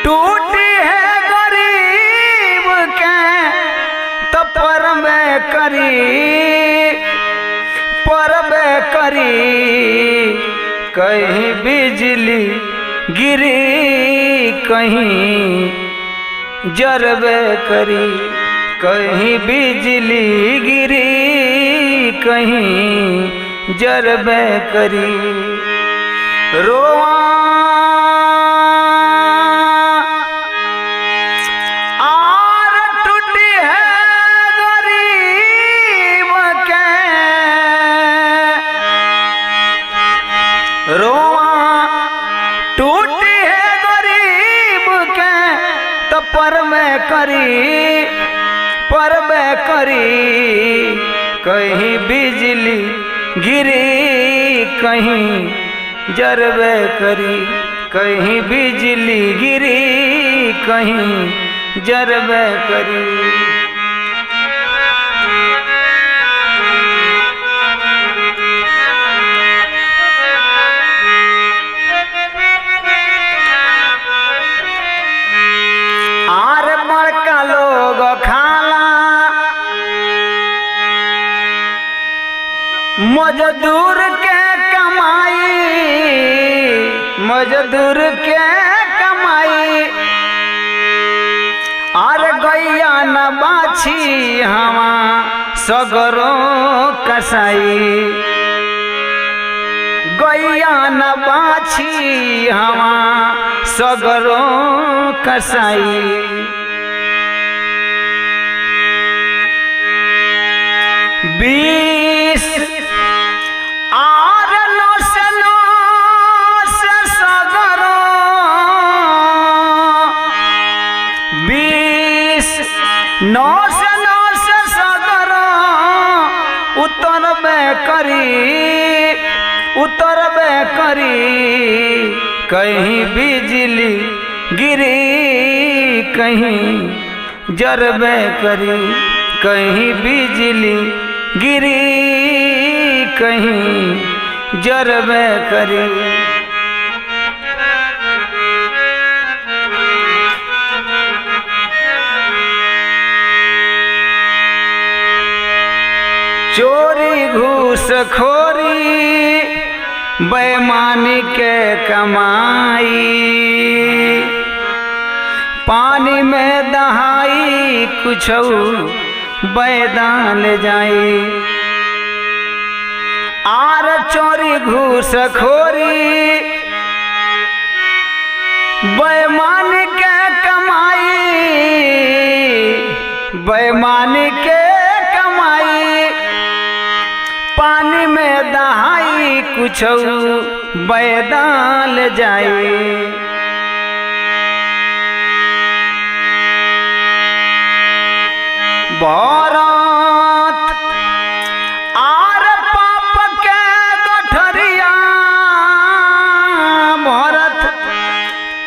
टूटी है गरीब के तो परबे करी कहीं बिजली गिरी कहीं जरबे करी कहीं बिजली गिरी कहीं जरबे करी रोआ आर टूटी है गरीब के रोआ टूटी है गरीब के तो परबे करी कहीं बिजली गिरी कहीं जरबे करी कहीं बिजली गिरी कहीं जरबे करी आर बड़का लोग खाला मजदूर के कमाई आर गैया न बाछी हवा सगरो कसाई गैया न बाछी हवा सगरो कसाई बीस आर नो से सगरो 20 9 से सगरो उतरबे करी कहीं बिजली गिरी कहीं जरबे करी कहीं बिजली गिरी कहीं जरबे करी चोरी घूसखोरी बेईमानी के कमाई पानी में दहाई कुछ बैदान जाई आर चोरी घूसखोरी बेईमानी के कमाई बेईमानी के कमाई पानी में दहाई कुछ बैदान जाई भरत आर पाप के गठरिया भरत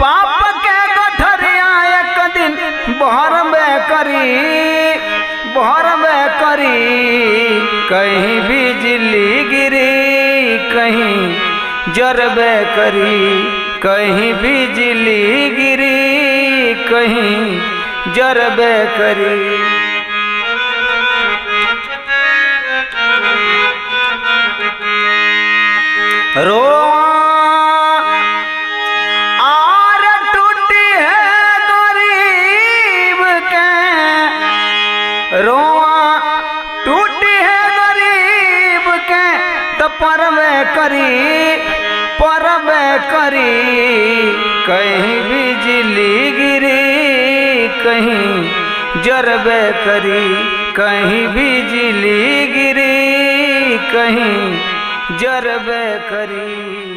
पाप के गठरिया एक दिन भरबे करी कहीं बिजली गिरी कहीं जरबे करी कहीं बिजली गिरी कहीं जरबे करी रोआ आर टूटी है गरीब के रोआ टूटी है गरीब के तो परबे करी कहीं बिजली गिरी कहीं जरबे करी कहीं बिजली गिरी कहीं जरबे करी।